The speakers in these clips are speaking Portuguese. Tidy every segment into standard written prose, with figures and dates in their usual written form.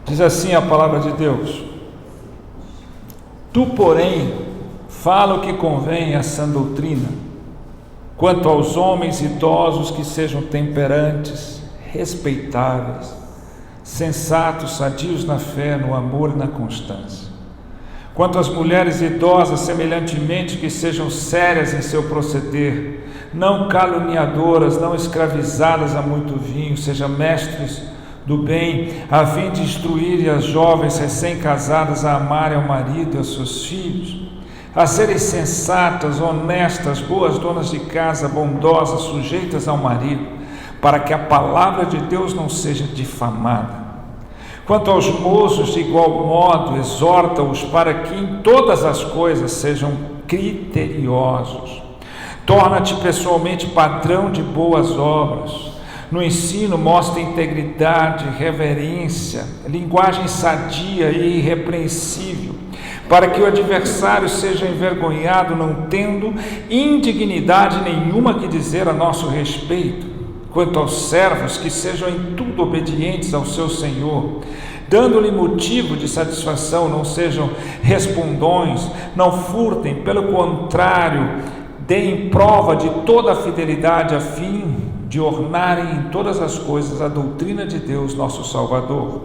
Diz assim a palavra de Deus: Tu, porém, fala o que convém à sã doutrina, quanto aos homens idosos que sejam temperantes, respeitáveis, sensatos, sadios na fé, no amor e na constância. Quanto às mulheres idosas, semelhantemente, que sejam sérias em seu proceder, não caluniadoras, não escravizadas a muito vinho, sejam mestres do bem, a fim de instruir as jovens recém-casadas a amarem ao marido e aos seus filhos, a serem sensatas, honestas, boas donas de casa, bondosas, sujeitas ao marido, para que a palavra de Deus não seja difamada. Quanto aos moços, de igual modo, exorta-os para que em todas as coisas sejam criteriosos. Torna-te pessoalmente padrão de boas obras. No ensino, mostra integridade, reverência, linguagem sadia e irrepreensível, para que o adversário seja envergonhado, não tendo indignidade nenhuma que dizer a nosso respeito. Quanto aos servos, que sejam em tudo obedientes ao seu Senhor, dando-lhe motivo de satisfação, não sejam respondões, não furtem, pelo contrário, deem prova de toda a fidelidade, a fim de ornarem em todas as coisas a doutrina de Deus, nosso Salvador.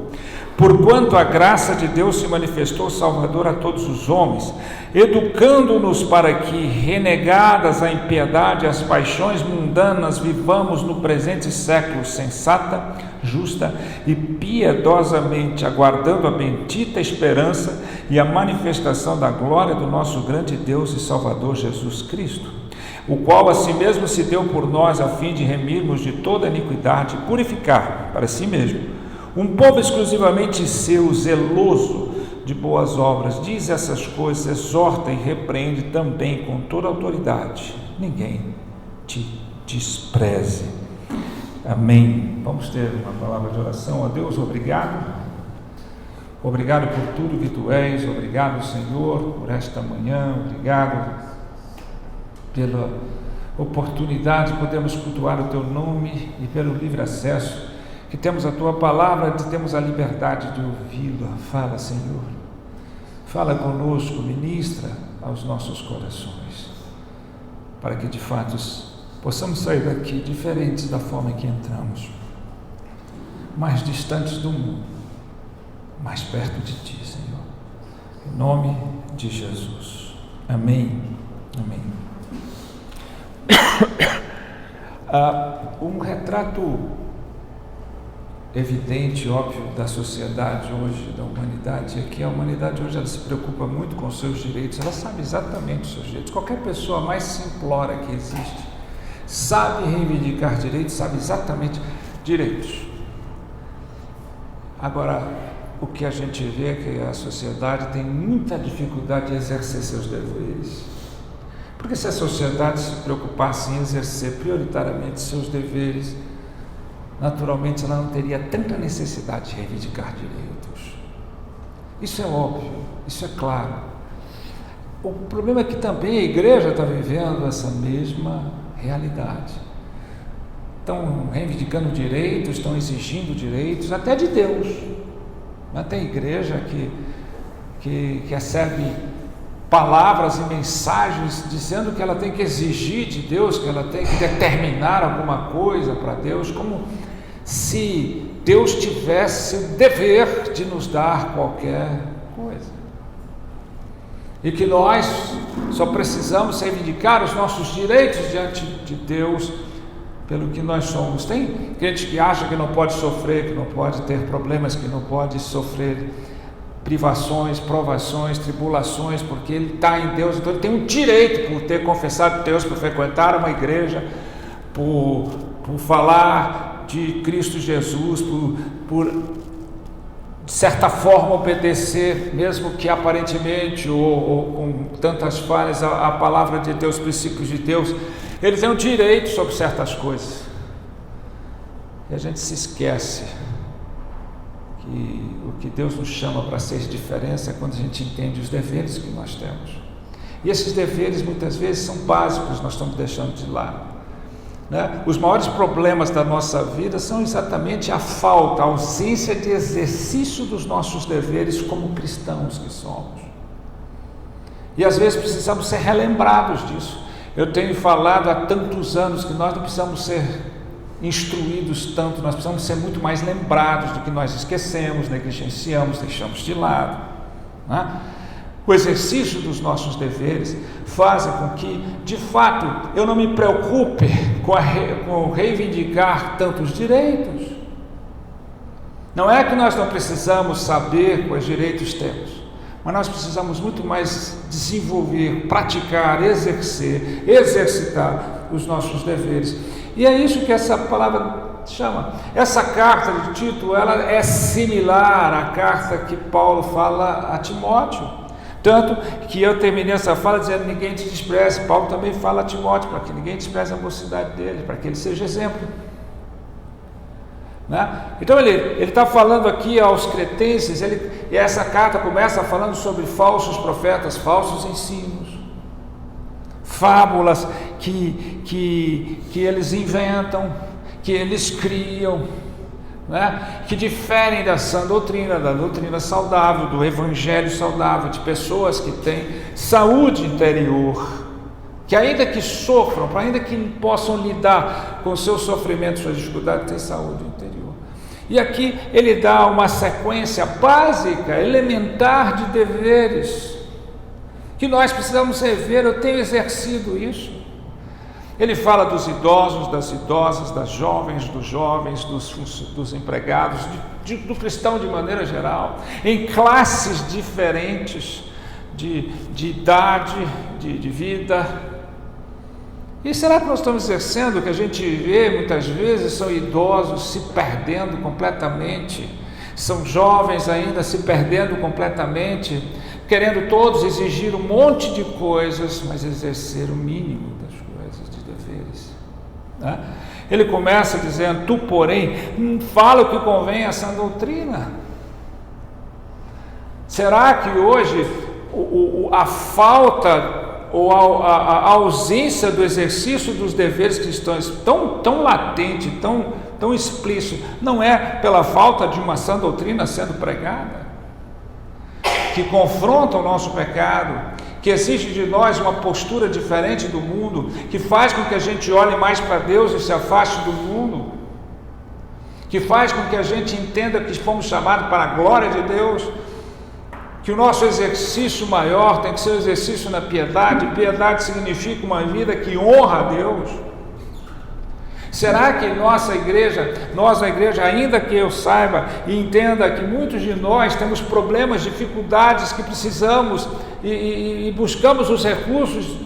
Porquanto a graça de Deus se manifestou salvadora a todos os homens, educando-nos para que, renegadas a impiedade e as paixões mundanas, vivamos no presente século sensata, justa e piedosamente, aguardando a bendita esperança e a manifestação da glória do nosso grande Deus e Salvador Jesus Cristo, o qual a si mesmo se deu por nós, a fim de remirmos de toda iniquidade e purificar para si mesmo um povo exclusivamente seu, zeloso de boas obras. Diz essas coisas, exorta e repreende também com toda autoridade. Ninguém te despreze. Amém. Vamos ter uma palavra de oração. Ó Deus, obrigado. Obrigado por tudo que Tu és. Obrigado, Senhor, por esta manhã. Obrigado pela oportunidade de podermos cultuar o Teu nome e pelo livre acesso que temos a Tua palavra, que temos a liberdade de ouvi-la. Fala, Senhor, fala conosco, ministra aos nossos corações, para que de fato possamos sair daqui diferentes da forma em que entramos, mais distantes do mundo, mais perto de Ti, Senhor, em nome de Jesus. Amém. Amém. Um retrato evidente, óbvio, da sociedade hoje, da humanidade, é que a humanidade hoje ela se preocupa muito com os seus direitos, ela sabe exatamente os seus direitos. Qualquer pessoa mais simplória que existe sabe reivindicar direitos, sabe exatamente direitos. Agora, o que a gente vê é que a sociedade tem muita dificuldade de exercer seus deveres. Porque se a sociedade se preocupasse em exercer prioritariamente seus deveres, naturalmente ela não teria tanta necessidade de reivindicar direitos. Isso é óbvio, isso é claro. O problema é que também a igreja está vivendo essa mesma realidade. Estão reivindicando direitos, estão exigindo direitos, até de Deus. Até a igreja que recebe palavras e mensagens dizendo que ela tem que exigir de Deus, que ela tem que determinar alguma coisa para Deus, como se Deus tivesse o dever de nos dar qualquer coisa. E que nós só precisamos reivindicar os nossos direitos diante de Deus pelo que nós somos. Tem gente que acha que não pode sofrer, que não pode ter problemas, que não pode sofrer privações, provações, tribulações, porque ele está em Deus, então ele tem um direito por ter confessado Deus, por frequentar uma igreja, por falar de Cristo Jesus, por de certa forma obedecer, mesmo que aparentemente ou com tantas falhas, a palavra de Deus, os princípios de Deus. Ele tem um direito sobre certas coisas, e a gente se esquece que o que Deus nos chama para ser diferença é quando a gente entende os deveres que nós temos. E esses deveres muitas vezes são básicos, nós estamos deixando de lado. né? Os maiores problemas da nossa vida são exatamente a falta, a ausência de exercício dos nossos deveres como cristãos que somos. E às vezes precisamos ser relembrados disso. Eu tenho falado há tantos anos que nós não precisamos ser instruídos tanto, nós precisamos ser muito mais lembrados do que nós esquecemos, negligenciamos, deixamos de lado, né? O exercício dos nossos deveres faz com que, de fato, eu não me preocupe com reivindicar tantos direitos. Não é que nós não precisamos saber quais direitos temos, mas nós precisamos muito mais desenvolver, praticar, exercitar os nossos deveres. E é isso que essa palavra chama. Essa carta de Tito, ela é similar à carta que Paulo fala a Timóteo. Tanto que eu terminei essa fala dizendo: ninguém te despreze. Paulo também fala a Timóteo para que ninguém despreze a mocidade dele, para que ele seja exemplo, né? Então ele está falando aqui aos cretenses, e essa carta começa falando sobre falsos profetas, falsos ensinos, fábulas que eles inventam, que eles criam, né? Que diferem da sã doutrina, da doutrina saudável, do evangelho saudável, de pessoas que têm saúde interior, que ainda que sofram, ainda que possam lidar com seus sofrimentos, suas dificuldades, têm saúde interior. E aqui ele dá uma sequência básica, elementar de deveres, que nós precisamos rever. Eu tenho exercido isso. Ele fala dos idosos, das idosas, das jovens, dos empregados, do cristão de maneira geral, em classes diferentes de idade, de vida. E será que nós estamos exercendo o que a gente vê muitas vezes? São idosos se perdendo completamente, são jovens ainda se perdendo completamente, querendo todos exigir um monte de coisas, mas exercer o mínimo das coisas, de deveres, né? Ele começa dizendo: tu, porém, fala o que convém a sã doutrina. Será que hoje a falta ou a ausência do exercício dos deveres cristãos tão latente, tão explícito, não é pela falta de uma sã doutrina sendo pregada, que confronta o nosso pecado, que exige de nós uma postura diferente do mundo, que faz com que a gente olhe mais para Deus e se afaste do mundo, que faz com que a gente entenda que fomos chamados para a glória de Deus, que o nosso exercício maior tem que ser o exercício na piedade. Piedade significa uma vida que honra a Deus. Será que nós na igreja, ainda que eu saiba e entenda que muitos de nós temos problemas, dificuldades, que precisamos e buscamos os recursos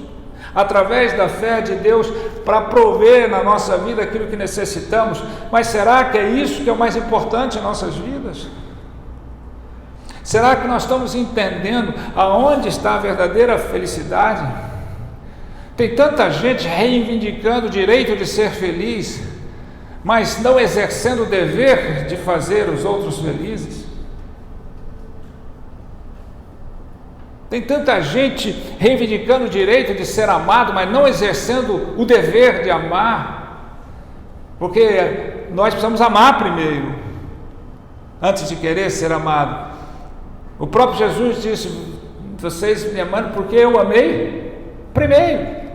através da fé de Deus para prover na nossa vida aquilo que necessitamos, mas será que é isso que é o mais importante em nossas vidas? Será que nós estamos entendendo aonde está a verdadeira felicidade? Tem tanta gente reivindicando o direito de ser feliz, mas não exercendo o dever de fazer os outros felizes. Tem tanta gente reivindicando o direito de ser amado, mas não exercendo o dever de amar, porque nós precisamos amar primeiro, antes de querer ser amado. O próprio Jesus disse: vocês me amam porque eu amei primeiro.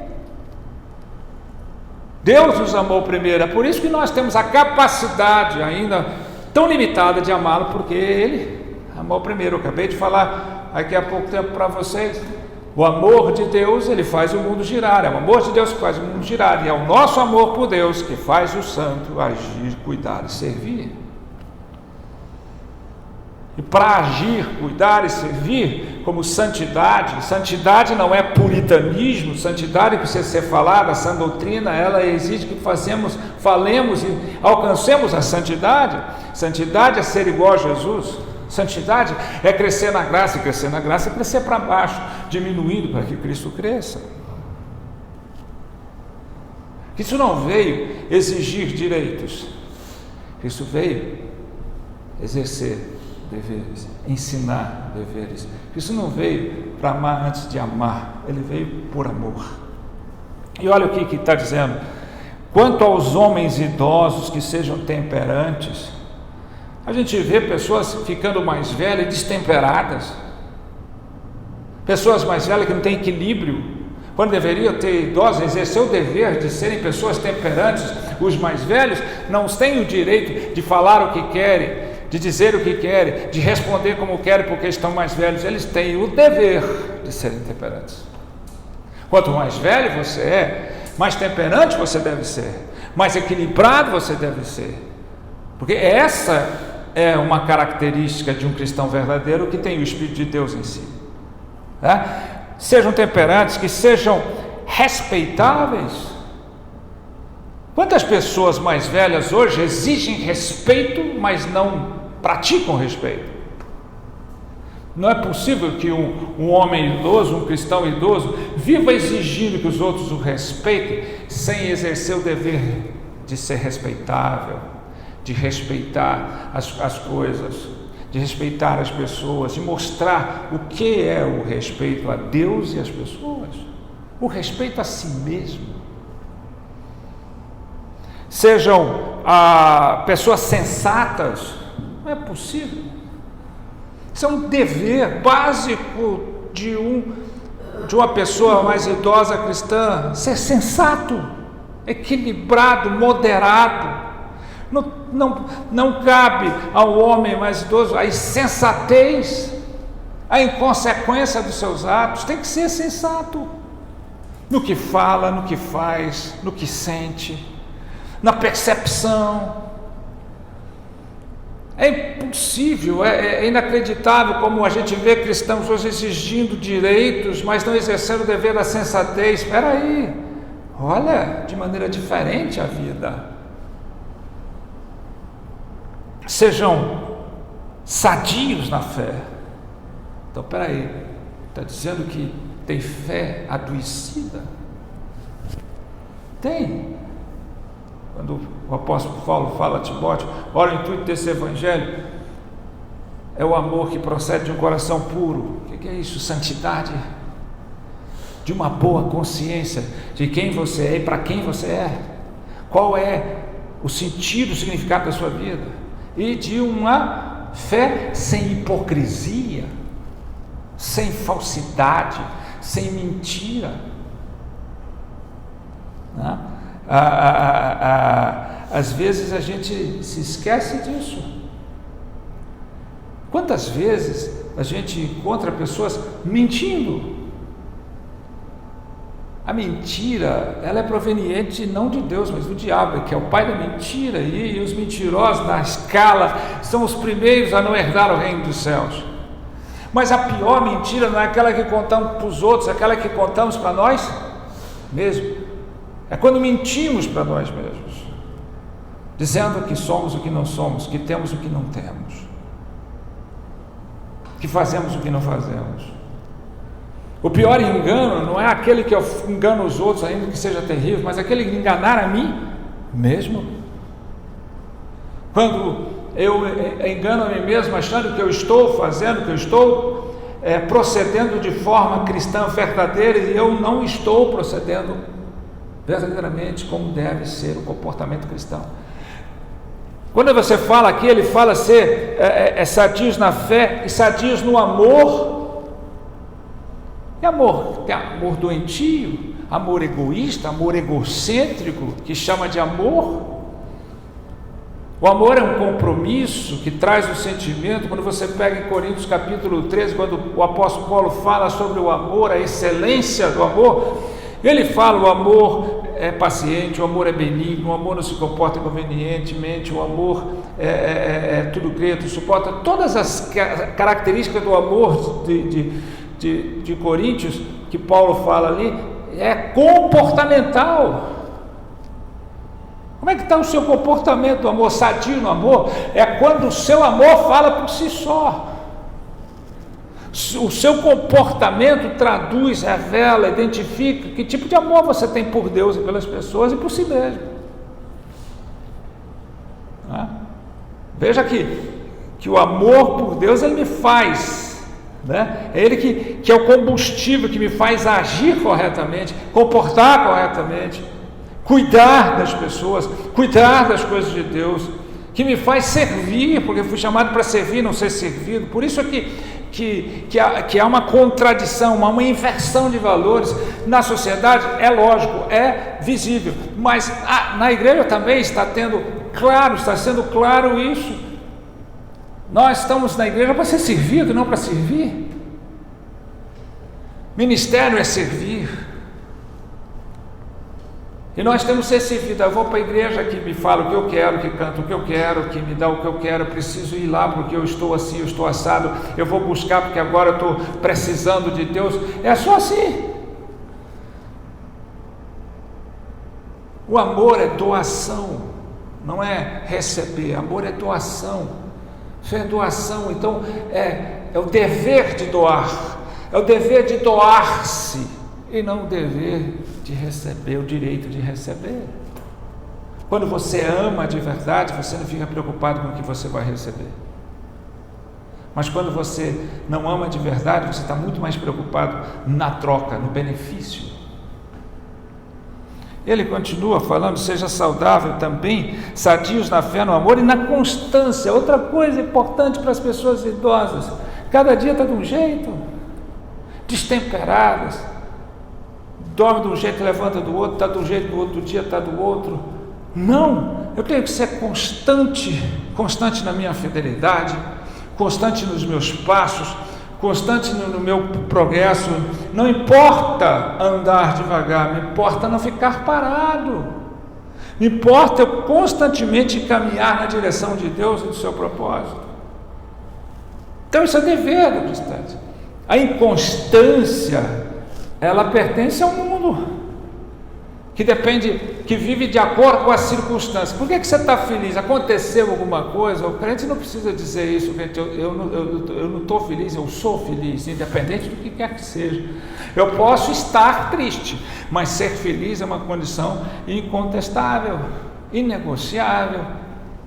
Deus nos amou primeiro, é por isso que nós temos a capacidade ainda tão limitada de amá-lo, porque Ele amou primeiro. Eu acabei de falar aqui há pouco tempo para vocês, o amor de Deus, ele faz o mundo girar, é o amor de Deus que faz o mundo girar, e é o nosso amor por Deus que faz o santo agir, cuidar e servir. E para agir, cuidar e servir como santidade não é puritanismo, santidade precisa ser falada, a sã doutrina, ela exige que falemos e alcancemos a santidade. Santidade é ser igual a Jesus, santidade é crescer na graça, e crescer na graça é crescer para baixo, diminuindo para que Cristo cresça. Isso não veio exigir direitos, isso veio exercer deveres, ensinar deveres. Isso não veio para amar antes de amar, ele veio por amor. E olha o que está dizendo Quanto aos homens idosos, que sejam temperantes. A gente vê pessoas ficando mais velhas e destemperadas, pessoas mais velhas que não têm equilíbrio, quando deveriam ter idosos, exercer o dever de serem pessoas temperantes. Os mais velhos não têm o direito de falar o que querem, de dizer o que querem, de responder como querem, porque estão mais velhos. Eles têm o dever de serem temperantes. Quanto mais velho você é, mais temperante você deve ser, mais equilibrado você deve ser, porque essa é uma característica de um cristão verdadeiro que tem o Espírito de Deus em si. Sejam temperantes, que sejam respeitáveis. Quantas pessoas mais velhas hoje exigem respeito, mas não praticam respeito? Não é possível que um homem idoso, um cristão idoso, viva exigindo que os outros o respeitem, sem exercer o dever de ser respeitável, de respeitar as coisas, de respeitar as pessoas, de mostrar o que é o respeito a Deus e às pessoas, o respeito a si mesmo. Sejam pessoas sensatas. Não é possível. Isso é um dever básico de uma pessoa mais idosa cristã, ser sensato, equilibrado, moderado. Não cabe ao homem mais idoso a insensatez, a inconsequência dos seus atos. Tem que ser sensato no que fala, no que faz, no que sente, na percepção. É impossível, é inacreditável como a gente vê cristãos hoje exigindo direitos, mas não exercendo o dever da sensatez. Espera aí, olha de maneira diferente a vida. Sejam sadios na fé. Então, espera aí, está dizendo que tem fé adoecida? Tem. Quando o apóstolo Paulo fala a Timóteo, olha, o intuito desse evangelho é o amor que procede de um coração puro. O que é isso? Santidade, de uma boa consciência de quem você é e para quem você é, qual é o sentido, o significado da sua vida, e de uma fé sem hipocrisia, sem falsidade, sem mentira, né? Às vezes a gente se esquece disso. Quantas vezes a gente encontra pessoas mentindo? A mentira, ela é proveniente não de Deus, mas do diabo, que é o pai da mentira, e os mentirosos na escala são os primeiros a não herdar o reino dos céus. Mas a pior mentira não é aquela que contamos para os outros, é aquela que contamos para nós mesmos. É quando mentimos para nós mesmos, dizendo que somos o que não somos, que temos o que não temos, que fazemos o que não fazemos. O pior engano não é aquele que eu engano os outros, ainda que seja terrível, mas aquele que enganar a mim mesmo. Quando eu engano a mim mesmo, achando que eu estou fazendo, que eu estou procedendo de forma cristã verdadeira, e eu não estou procedendo verdadeiramente como deve ser o comportamento cristão. Quando você fala aqui, ele fala ser sadios na fé e sadios no amor. E amor? Tem amor doentio, amor egoísta, amor egocêntrico, que chama de amor. O amor é um compromisso que traz o sentimento. Quando você pega em Coríntios capítulo 13, quando o apóstolo Paulo fala sobre o amor, a excelência do amor, ele fala: o amor é paciente, o amor é benigno, o amor não se comporta inconvenientemente, o amor tudo crê, tudo suporta. Todas as características do amor de Coríntios, que Paulo fala ali, é comportamental. Como é que está o seu comportamento do amor? Sadio no amor é quando o seu amor fala por si só. O seu comportamento traduz, revela, identifica que tipo de amor você tem por Deus e pelas pessoas e por si mesmo. Veja que o amor por Deus, ele me faz, né? É ele que é o combustível que me faz agir corretamente, comportar corretamente, cuidar das pessoas, cuidar das coisas de Deus, que me faz servir, porque fui chamado para servir, não ser servido. Por isso que há uma contradição, uma inversão de valores na sociedade. É lógico, é visível, mas na igreja também está sendo claro isso. Nós estamos na igreja para ser servido, não para servir. Ministério é servir. E nós temos que ser servidos. Eu vou para a igreja que me fala o que eu quero, que canta o que eu quero, que me dá o que eu quero, eu preciso ir lá porque eu estou assim, eu estou assado, eu vou buscar porque agora eu estou precisando de Deus. É só assim. O amor é doação, não é receber. Amor é doação. Isso é doação. Então é o dever de doar, é o dever de doar-se, e não o dever de receber, o direito de receber. Quando você ama de verdade, você não fica preocupado com o que você vai receber. Mas quando você não ama de verdade, você está muito mais preocupado na troca, no benefício. Ele continua falando: seja saudável também, sadios na fé, no amor e na constância. Outra coisa importante para as pessoas idosas: cada dia está de um jeito, destemperadas, dorme de um jeito, levanta do outro, está de um jeito, no outro dia está do outro. Não, eu tenho que ser constante na minha fidelidade, constante nos meus passos, constante no meu progresso. Não importa andar devagar, me importa não ficar parado, me importa eu constantemente caminhar na direção de Deus e do seu propósito. Então isso é dever do cristão. A inconstância, ela pertence ao mundo, que vive de acordo com as circunstâncias. Por que você está feliz? Aconteceu alguma coisa? O crente não precisa dizer isso, gente. Eu não estou feliz, eu sou feliz, independente do que quer que seja. Eu posso estar triste, mas ser feliz é uma condição incontestável, inegociável,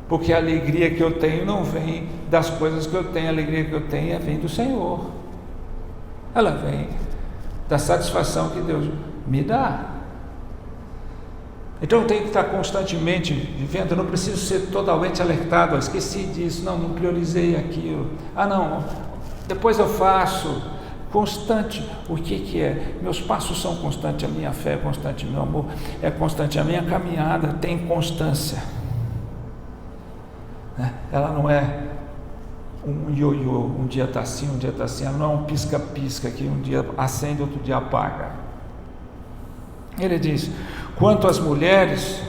porque a alegria que eu tenho não vem das coisas que eu tenho, a alegria que eu tenho vem do Senhor. Ela vem da satisfação que Deus me dá. Então eu tenho que estar constantemente vivendo. Eu não preciso ser totalmente alertado: esqueci disso, não priorizei aquilo, não, depois eu faço. Constante. O que é? Meus passos são constantes, a minha fé é constante, meu amor é constante, a minha caminhada tem constância. Ela não é um ioiô, um dia está assim, um dia está assim. Ela não é um pisca-pisca que um dia acende, outro dia apaga. Ele diz: quanto às mulheres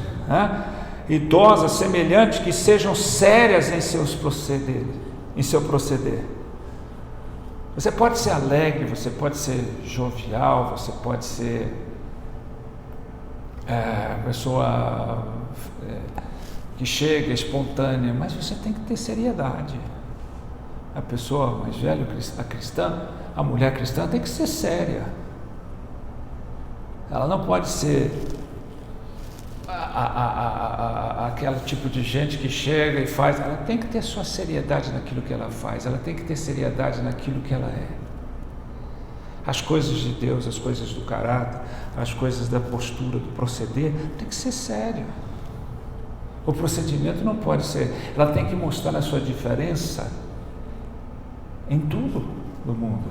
idosas, semelhantes, que sejam sérias em seu proceder. Você pode ser alegre, você pode ser jovial, você pode ser pessoa que chega espontânea, mas você tem que ter seriedade. A pessoa mais velha, a cristã, a mulher cristã tem que ser séria. Ela não pode ser aquele tipo de gente que chega e faz. Ela tem que ter sua seriedade naquilo que ela faz, ela tem que ter seriedade naquilo que ela é. As coisas de Deus, as coisas do caráter, as coisas da postura, do proceder, tem que ser sério. O procedimento não pode ser. Ela tem que mostrar a sua diferença em tudo do mundo,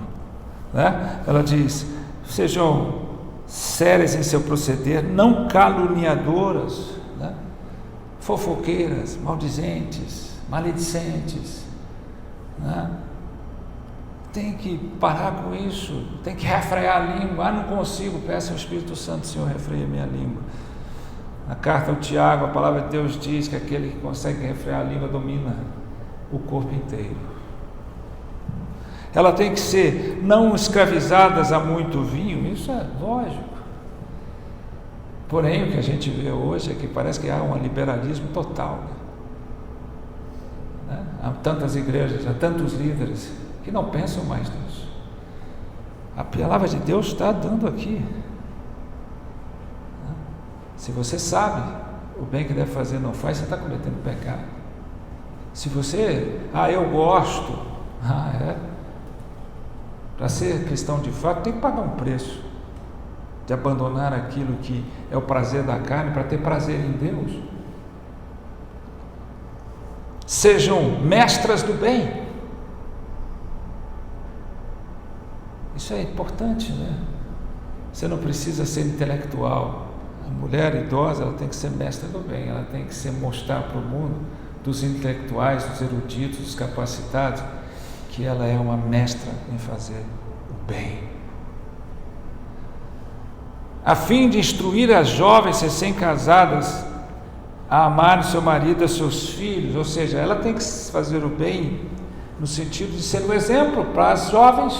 Ela diz: sejam sérias em seu proceder, não caluniadoras, fofoqueiras, maldizentes, maledicentes. Tem que parar com isso, tem que refrear a língua. Não consigo, peça ao Espírito Santo: Senhor, refreia minha língua. Na carta ao Tiago, a palavra de Deus diz que aquele que consegue refrear a língua domina o corpo inteiro. Ela tem que ser não escravizadas a muito vinho, isso é lógico. Porém, o que a gente vê hoje é que parece que há um liberalismo total. Há tantas igrejas, há tantos líderes que não pensam mais nisso. A palavra de Deus está dando aqui. Se você sabe o bem que deve fazer, não faz, você está cometendo pecado. Se você, eu gosto, para ser cristão de fato, tem que pagar um preço. de abandonar aquilo que é o prazer da carne para ter prazer em Deus. Sejam mestras do bem. Isso é importante, né? Você não precisa ser intelectual. A mulher idosa, ela tem que ser mestra do bem, ela tem que mostrar para o mundo, dos intelectuais, dos eruditos, dos capacitados, que ela é uma mestra em fazer o bem. A fim de instruir as jovens recém-casadas a amar o seu marido e os seus filhos, ou seja, ela tem que fazer o bem no sentido de ser um exemplo para as jovens.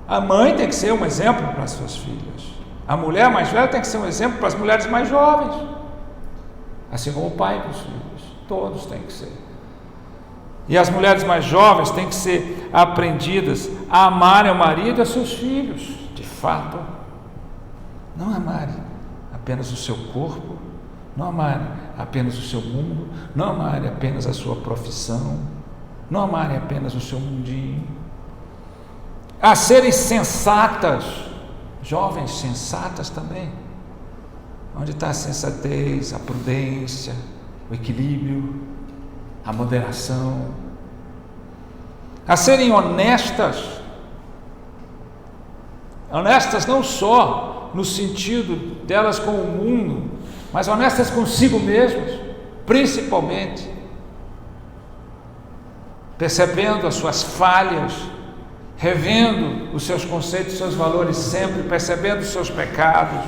A mãe tem que ser um exemplo para as suas filhas. A mulher mais velha tem que ser um exemplo para as mulheres mais jovens. Assim como o pai para os filhos. Todos têm que ser. E as mulheres mais jovens têm que ser aprendidas a amarem o marido e os seus filhos. De fato, não amarem apenas o seu corpo, não amarem apenas o seu mundo, não amarem apenas a sua profissão, não amarem apenas o seu mundinho. A serem sensatas, jovens sensatas também. Onde está a sensatez, a prudência, o equilíbrio, a moderação. A serem honestas, honestas não só no sentido delas com o mundo, mas honestas consigo mesmas, principalmente, percebendo as suas falhas, revendo os seus conceitos, os seus valores sempre, percebendo os seus pecados.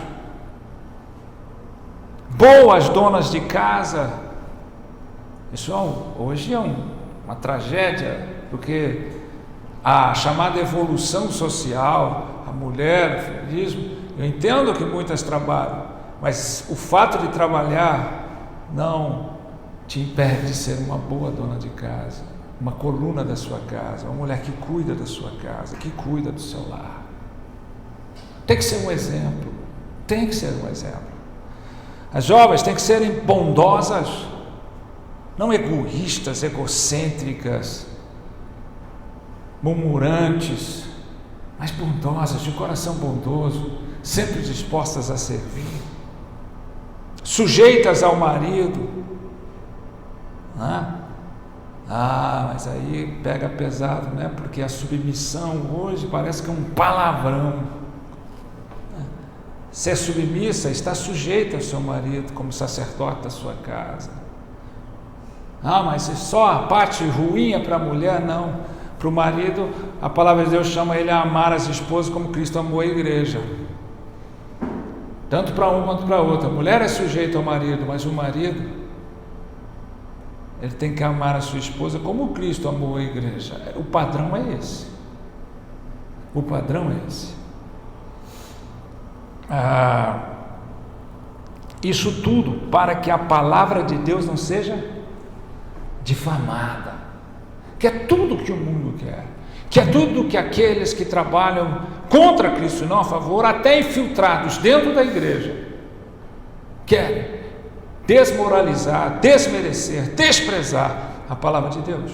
Boas donas de casa. Isso hoje é uma tragédia, porque a chamada evolução social, a mulher, o feminismo, eu entendo que muitas trabalham, mas o fato de trabalhar não te impede de ser uma boa dona de casa, uma coluna da sua casa, uma mulher que cuida da sua casa, que cuida do seu lar. Tem que ser um exemplo, tem que ser um exemplo. As jovens têm que serem bondosas, não egoístas, egocêntricas, murmurantes, mas bondosas, de coração bondoso, sempre dispostas a servir, sujeitas ao marido. Mas aí pega pesado, né? Porque a submissão hoje parece que é um palavrão. Ser submissa, está sujeita ao seu marido como sacerdote da sua casa. Mas só a parte ruim é para a mulher? Não. Para o marido, a palavra de Deus chama ele a amar as esposas como Cristo amou a igreja. Tanto para um quanto para outro. A mulher é sujeita ao marido, mas o marido, ele tem que amar a sua esposa como Cristo amou a igreja. O padrão é esse. O padrão é esse. Isso tudo para que a palavra de Deus não seja difamada, que é tudo que o mundo quer, que é tudo que aqueles que trabalham contra Cristo e não a favor, até infiltrados dentro da igreja, querem desmoralizar, desmerecer, desprezar a palavra de Deus,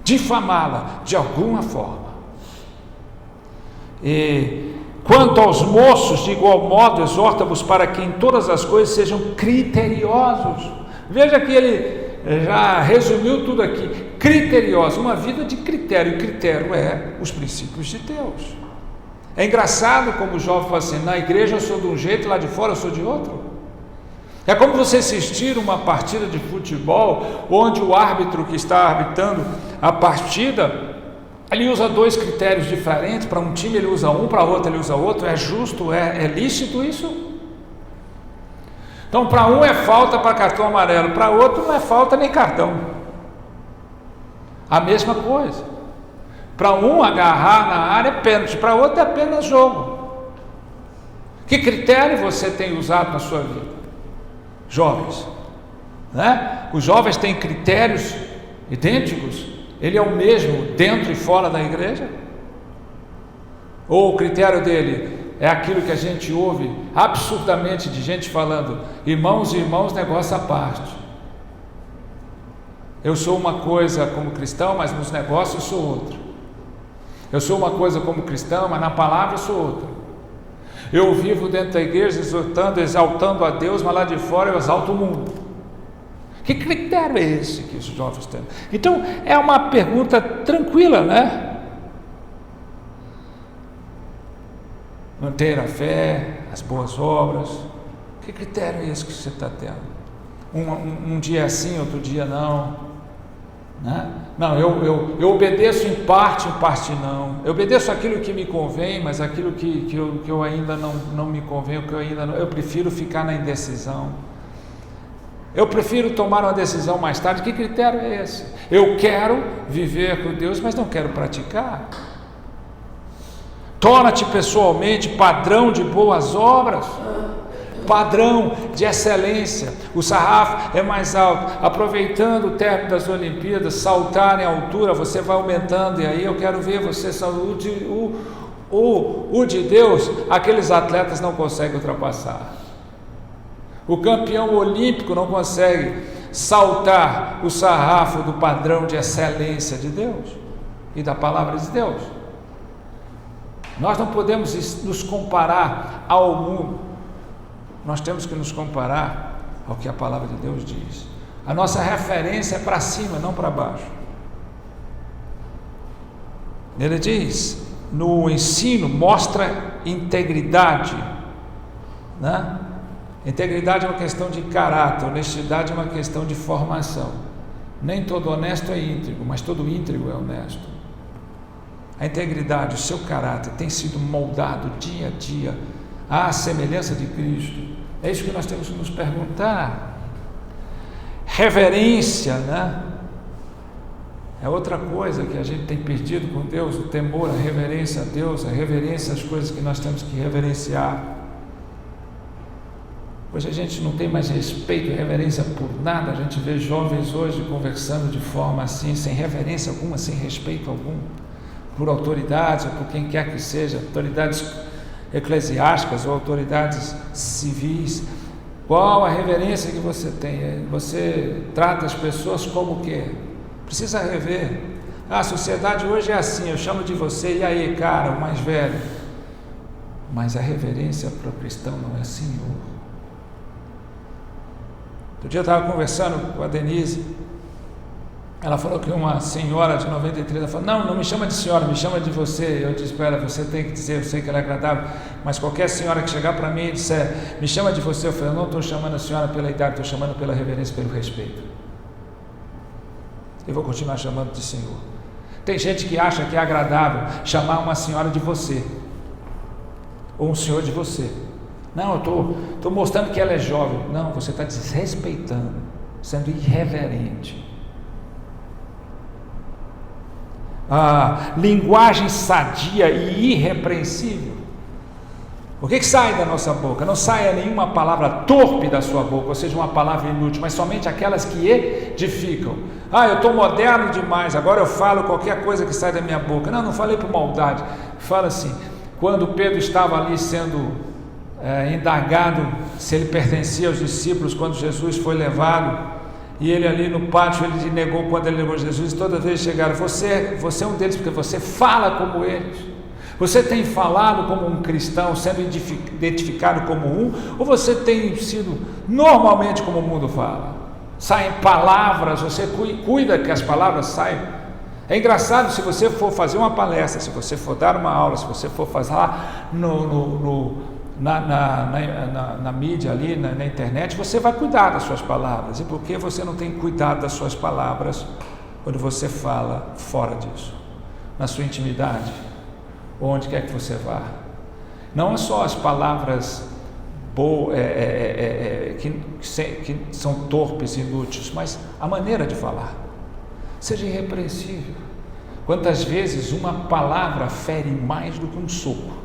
difamá-la de alguma forma. E quanto aos moços, de igual modo, exorta-vos para que em todas as coisas sejam criteriosos. Veja que ele já resumiu tudo aqui. Criteriosos, uma vida de critério. E critério é os princípios de Deus. É engraçado como o jovem fala assim: na igreja eu sou de um jeito, lá de fora eu sou de outro. É como você assistir uma partida de futebol, onde o árbitro que está arbitrando a partida, ele usa dois critérios diferentes. Para um time ele usa um, para outro ele usa outro. É justo, é lícito isso? Então para um é falta para cartão amarelo, para outro não é falta nem cartão. A mesma coisa. Para um agarrar na área é pênalti, para outro é apenas jogo. Que critério você tem usado na sua vida? Jovens, né? Os jovens têm critérios idênticos? Ele é o mesmo dentro e fora da igreja? Ou o critério dele é aquilo que a gente ouve absurdamente de gente falando: irmãos e irmãos, negócio à parte. Eu sou uma coisa como cristão, mas nos negócios eu sou outro. Eu sou uma coisa como cristão, mas na palavra eu sou outra. Eu vivo dentro da igreja exortando, exaltando a Deus, mas lá de fora eu exalto o mundo. Que critério é esse que os jovens têm? Então, é uma pergunta tranquila, né? Manter a fé, as boas obras. Que critério é esse que você está tendo? Um dia assim, outro dia não. Né? Não, eu obedeço em parte não. Eu obedeço aquilo que me convém, mas aquilo que eu ainda não me convém, eu prefiro ficar na indecisão. Eu prefiro tomar uma decisão mais tarde. Que critério é esse? Eu quero viver com Deus, mas não quero praticar. Torna-te pessoalmente padrão de boas obras, padrão de excelência. O sarrafo é mais alto. Aproveitando o término das Olimpíadas, saltar em altura, você vai aumentando. E aí eu quero ver você o de Deus, aqueles atletas não conseguem ultrapassar. O campeão olímpico não consegue saltar o sarrafo do padrão de excelência de Deus e da palavra de Deus. Nós não podemos nos comparar ao mundo. Nós temos que nos comparar ao que a palavra de Deus diz. A nossa referência é para cima, não para baixo. Ele diz, no ensino, mostra integridade, né? Integridade é uma questão de caráter, honestidade é uma questão de formação. Nem todo honesto é íntegro, mas todo íntegro é honesto. A integridade, o seu caráter tem sido moldado dia a dia à semelhança de Cristo. É isso que nós temos que nos perguntar. Reverência, né? É outra coisa que a gente tem perdido com Deus, o temor, a reverência a Deus, a reverência às coisas que nós temos que reverenciar. Hoje a gente não tem mais respeito e reverência por nada. A gente vê jovens hoje conversando de forma assim, sem reverência alguma, sem respeito algum, por autoridades ou por quem quer que seja, autoridades eclesiásticas ou autoridades civis. Qual a reverência que você tem? Você trata as pessoas como o quê? Precisa rever. A sociedade hoje é assim, eu chamo de você, e aí, cara, o mais velho. Mas a reverência para o cristão não é Senhor. Outro dia eu estava conversando com a Denise, ela falou que uma senhora de 93, ela falou, não me chama de senhora, me chama de você. Eu disse para ela, você tem que dizer, eu sei que ela é agradável, mas qualquer senhora que chegar para mim e disser, me chama de você, eu falei, eu não estou chamando a senhora pela idade, estou chamando pela reverência, pelo respeito. Eu vou continuar chamando de Senhor. Tem gente que acha que é agradável chamar uma senhora de você, ou um senhor de você. Não, eu estou mostrando que ela é jovem. Não, você está desrespeitando, sendo irreverente. A linguagem sadia e irrepreensível. O que sai da nossa boca? Não saia nenhuma palavra torpe da sua boca, ou seja, uma palavra inútil, mas somente aquelas que edificam. Eu estou moderno demais, agora eu falo qualquer coisa que sai da minha boca. Não falei por maldade. Fala assim, quando Pedro estava ali sendo indagado se ele pertencia aos discípulos, quando Jesus foi levado, e ele ali no pátio, ele negou quando ele negou Jesus, e toda vez chegaram, você é um deles, porque você fala como eles, você tem falado como um cristão, sendo identificado como um, ou você tem sido normalmente como o mundo fala? Saem palavras, você cuida que as palavras saiam. É engraçado, se você for fazer uma palestra, se você for dar uma aula, se você for fazer lá na mídia ali, na internet, você vai cuidar das suas palavras. E por que você não tem cuidado das suas palavras quando você fala fora disso? Na sua intimidade, onde quer que você vá. Não é só as palavras que são torpes e inúteis, mas a maneira de falar. Seja irrepreensível. Quantas vezes uma palavra fere mais do que um soco?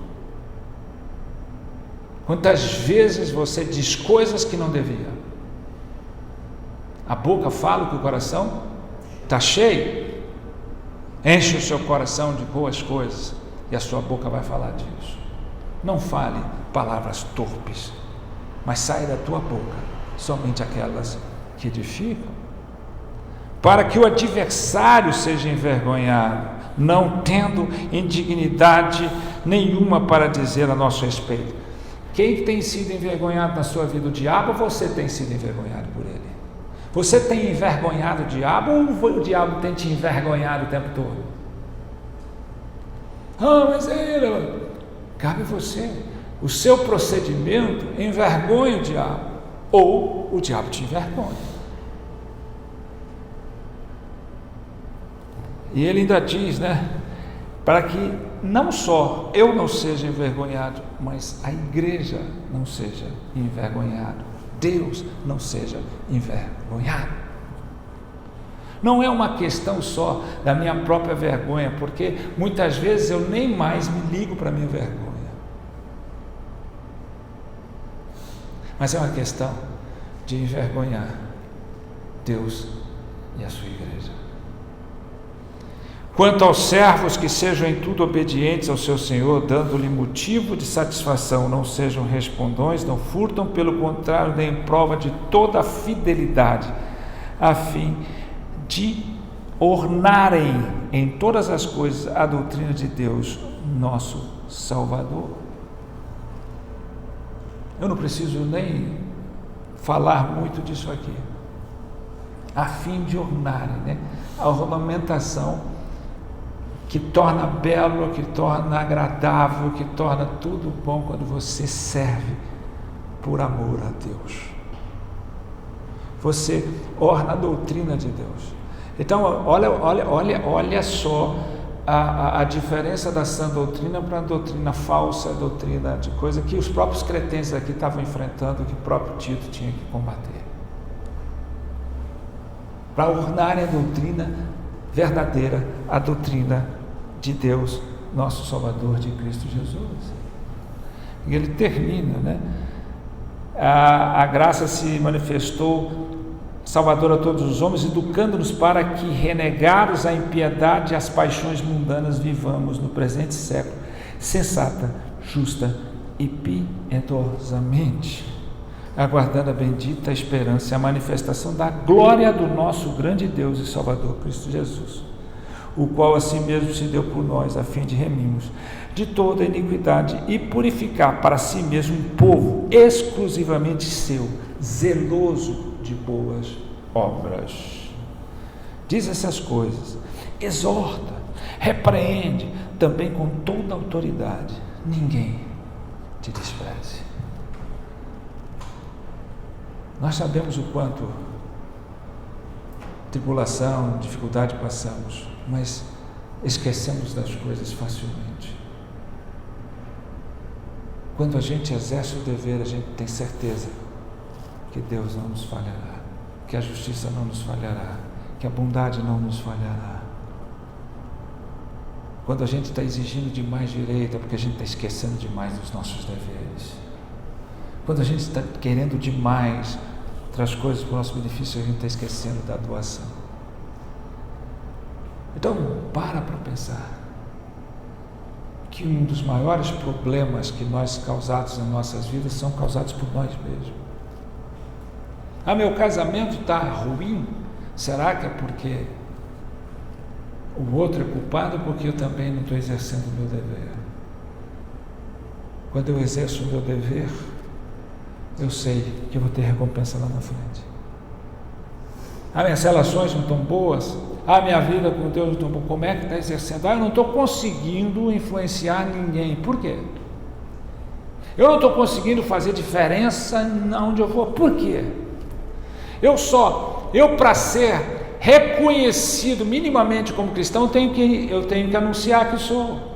Quantas vezes você diz coisas que não devia? A boca fala o que o coração está cheio. Enche o seu coração de boas coisas e a sua boca vai falar disso. Não fale palavras torpes, mas saia da tua boca somente aquelas que edificam. Para que o adversário seja envergonhado. não tendo indignidade nenhuma para dizer a nosso respeito. Quem tem sido envergonhado na sua vida? O diabo, ou você tem sido envergonhado por ele? Você tem envergonhado o diabo, ou o diabo tem te envergonhado o tempo todo? Mas ele... Cabe a você. O seu procedimento envergonha o diabo, ou o diabo te envergonha. E ele ainda diz, para que não só eu não seja envergonhado, mas a igreja não seja envergonhada, Deus não seja envergonhado. Não é uma questão só da minha própria vergonha, porque muitas vezes eu nem mais me ligo para a minha vergonha. Mas é uma questão de envergonhar Deus e a sua igreja. Quanto aos servos, que sejam em tudo obedientes ao seu Senhor, dando-lhe motivo de satisfação, não sejam respondões, não furtam, pelo contrário, deem prova de toda a fidelidade, a fim de ornarem em todas as coisas a doutrina de Deus, nosso Salvador. Eu não preciso nem falar muito disso aqui. A fim de ornarem, a ornamentação que torna belo, que torna agradável, que torna tudo bom quando você serve por amor a Deus. Você orna a doutrina de Deus. Então, olha só a diferença da sã doutrina para a doutrina falsa, a doutrina de coisa que os próprios cretentes aqui estavam enfrentando, que o próprio Tito tinha que combater. Para ornarem a doutrina verdadeira, a doutrina de Deus, nosso Salvador, de Cristo Jesus. E ele termina, a graça se manifestou salvador a todos os homens, educando-nos para que, renegados a impiedade e as paixões mundanas, vivamos no presente século sensata, justa e piedosamente, aguardando a bendita esperança e a manifestação da glória do nosso grande Deus e Salvador Cristo Jesus, o qual assim mesmo se deu por nós, a fim de remirmos de toda iniquidade e purificar para si mesmo um povo exclusivamente seu, zeloso de boas obras. Diz essas coisas, exorta, repreende também com toda autoridade, ninguém te despreze. Nós sabemos o quanto tribulação, dificuldade passamos, mas esquecemos das coisas facilmente. Quando a gente exerce o dever, a gente tem certeza que Deus não nos falhará, que a justiça não nos falhará, que a bondade não nos falhará. Quando a gente está exigindo demais direito, é porque a gente está esquecendo demais dos nossos deveres. Quando a gente está querendo demais outras coisas para o nosso benefício, a gente está esquecendo da doação. Então, para pensar que um dos maiores problemas que nós causados nas nossas vidas são causados por nós mesmos. Meu casamento está ruim, será que é porque o outro é culpado, ou porque eu também não estou exercendo o meu dever? Quando eu exerço o meu dever, eu sei que eu vou ter recompensa lá na frente. Minhas relações não estão boas, minha vida com Deus não está boa. Como é que está exercendo? Eu não estou conseguindo influenciar ninguém. Por quê? Eu não estou conseguindo fazer diferença onde eu vou. Por quê? Eu para ser reconhecido minimamente como cristão, eu tenho que anunciar que sou.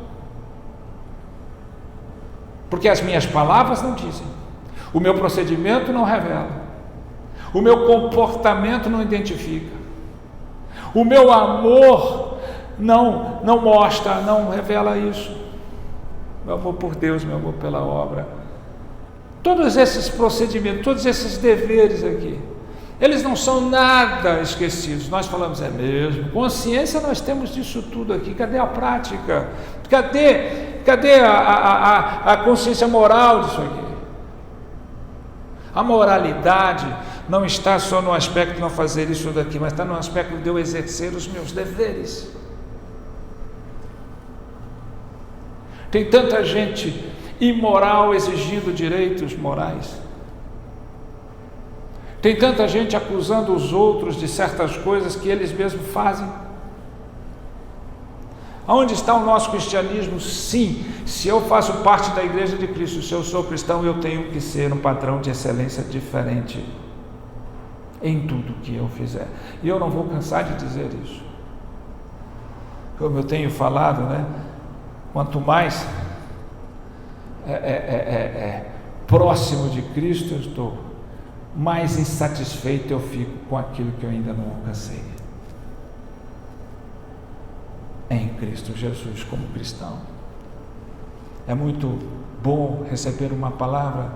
Porque as minhas palavras não dizem, o meu procedimento não revela, o meu comportamento não identifica, o meu amor não mostra, não revela isso. Meu amor por Deus, meu amor pela obra, todos esses procedimentos, todos esses deveres aqui, eles não são nada esquecidos. Nós falamos, é mesmo, consciência nós temos disso tudo aqui. Cadê a prática? Cadê a consciência moral disso aqui? A moralidade não está só no aspecto de não fazer isso daqui, mas está no aspecto de eu exercer os meus deveres. Tem tanta gente imoral exigindo direitos morais. Tem tanta gente acusando os outros de certas coisas que eles mesmos fazem. Aonde está o nosso cristianismo? Sim, se eu faço parte da Igreja de Cristo, se eu sou cristão, eu tenho que ser um padrão de excelência diferente em tudo que eu fizer. E eu não vou cansar de dizer isso. Como eu tenho falado, né? Quanto mais próximo de Cristo eu estou, mais insatisfeito eu fico com aquilo que eu ainda não alcancei. Em Cristo Jesus, como cristão. É muito bom receber uma palavra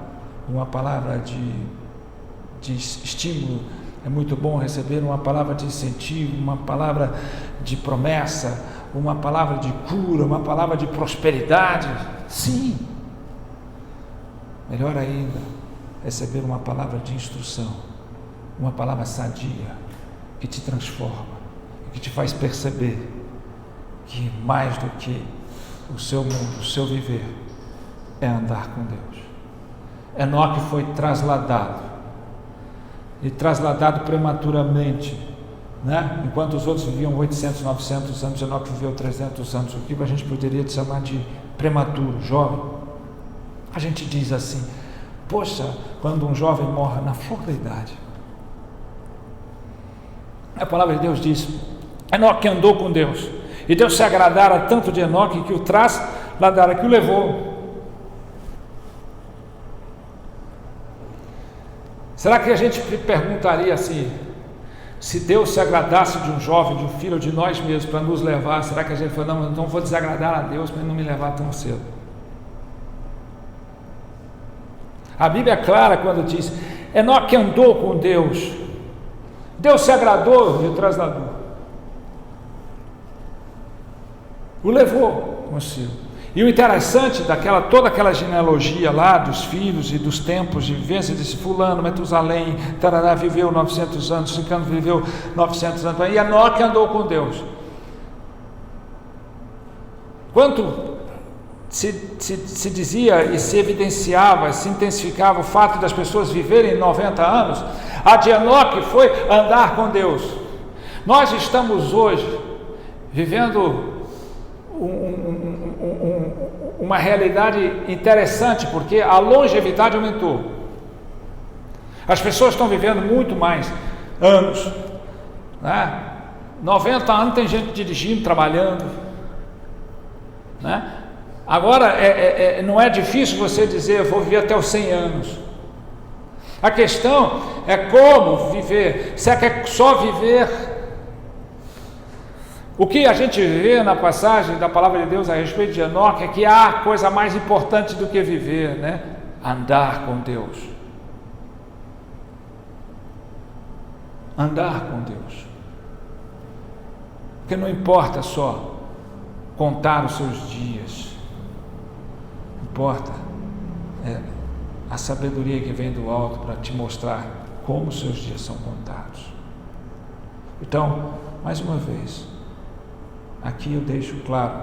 de estímulo, é muito bom receber uma palavra de incentivo, uma palavra de promessa, uma palavra de cura, uma palavra de prosperidade. Sim. Melhor ainda, receber uma palavra de instrução, uma palavra sadia, que te transforma, que te faz perceber que mais do que o seu mundo, o seu viver, é andar com Deus. Enoque foi trasladado, e trasladado prematuramente, né? Enquanto os outros viviam 800, 900 anos, Enoque viveu 300 anos, o que a gente poderia chamar de prematuro, jovem. A gente diz assim, poxa, quando um jovem morre na flor da idade. A palavra de Deus diz, Enoque andou com Deus, e Deus se agradara tanto de Enoque que o trasladara, que o levou. Será que a gente perguntaria assim, se Deus se agradasse de um jovem, de um filho, ou de nós mesmos, para nos levar, será que a gente falou, não, então vou desagradar a Deus para ele não me levar tão cedo? A Bíblia é clara quando diz, Enoque andou com Deus, Deus se agradou e o trasladou, o levou consigo. E o interessante toda aquela genealogia lá dos filhos e dos tempos de vivência, disse fulano, Metusalém, tarará, viveu 900 anos, Cicano viveu 900 anos, e Enoque andou com Deus. Quanto se dizia e se evidenciava, se intensificava o fato das pessoas viverem 90 anos, a de Enoque foi andar com Deus. Nós estamos hoje vivendo uma realidade interessante, porque a longevidade aumentou. As pessoas estão vivendo muito mais anos, né? 90 anos tem gente dirigindo, trabalhando, né? Agora não é difícil você dizer eu vou viver até os 100 anos. A questão é como viver. Será que é só viver? O que a gente vê na passagem da palavra de Deus a respeito de Enoque é que há coisa mais importante do que viver, né? Andar com Deus. Andar com Deus. Porque não importa só contar os seus dias, importa a sabedoria que vem do alto para te mostrar como os seus dias são contados. Então, mais uma vez, aqui eu deixo claro,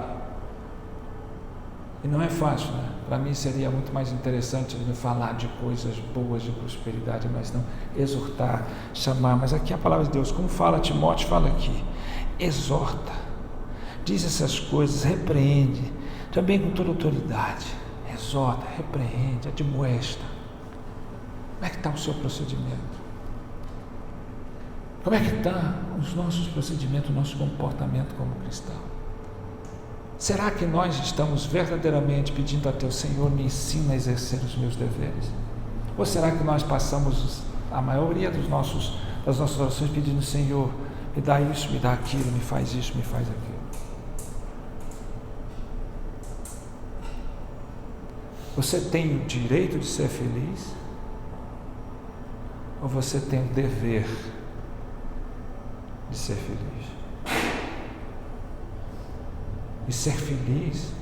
e não é fácil, né? Para mim seria muito mais interessante falar de coisas boas, de prosperidade, mas não exortar, chamar. Mas aqui a palavra de Deus, como fala Timóteo, fala aqui, exorta, diz essas coisas, repreende, também com toda autoridade, exorta, repreende, admoesta. Como é que está o seu procedimento? Como é que está os nossos procedimentos, o nosso comportamento como cristão? Será que nós estamos verdadeiramente pedindo a Teu Senhor, me ensina a exercer os meus deveres? Ou será que nós passamos a maioria das nossas orações pedindo, Senhor, me dá isso, me dá aquilo, me faz isso, me faz aquilo? Você tem o direito de ser feliz? Ou você tem o dever de ser feliz? E ser feliz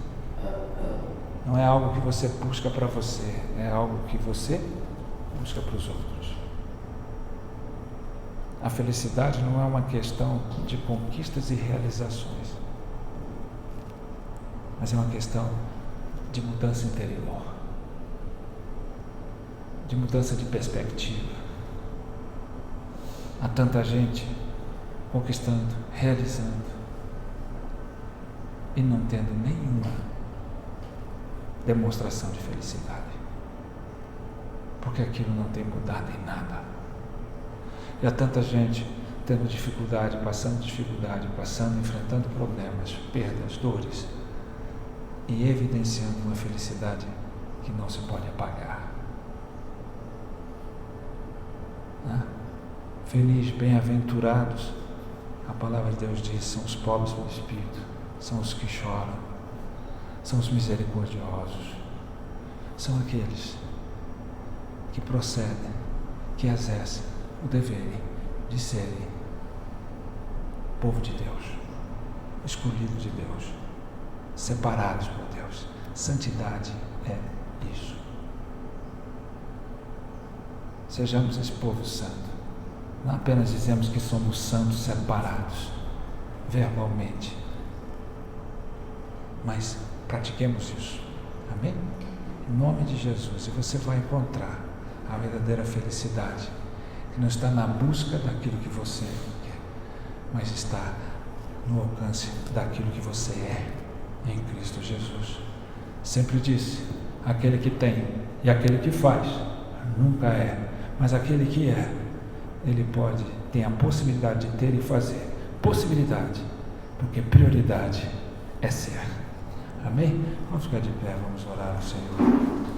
não é algo que você busca para você, é algo que você busca para os outros. A felicidade não é uma questão de conquistas e realizações, mas é uma questão de mudança interior, de mudança de perspectiva. Há tanta gente conquistando, realizando e não tendo nenhuma demonstração de felicidade, porque aquilo não tem mudado em nada. E há tanta gente tendo dificuldade, enfrentando problemas, perdas, dores, e evidenciando uma felicidade que não se pode apagar. Felizes, bem-aventurados, a palavra de Deus diz, são os pobres do espírito, são os que choram, são os misericordiosos, são aqueles que procedem, que exercem o dever de serem povo de Deus, escolhido de Deus, separados por Deus. Santidade é isso. Sejamos esse povo santo. Não apenas dizemos que somos santos separados verbalmente, mas pratiquemos isso. Amém? Em nome de Jesus. E você vai encontrar a verdadeira felicidade, que não está na busca daquilo que você quer, mas está no alcance daquilo que você é em Cristo Jesus. Sempre disse, aquele que tem e aquele que faz nunca é, mas aquele que é, ele tem a possibilidade de ter e fazer. Possibilidade, porque prioridade é ser. Amém? Vamos ficar de pé, vamos orar ao Senhor.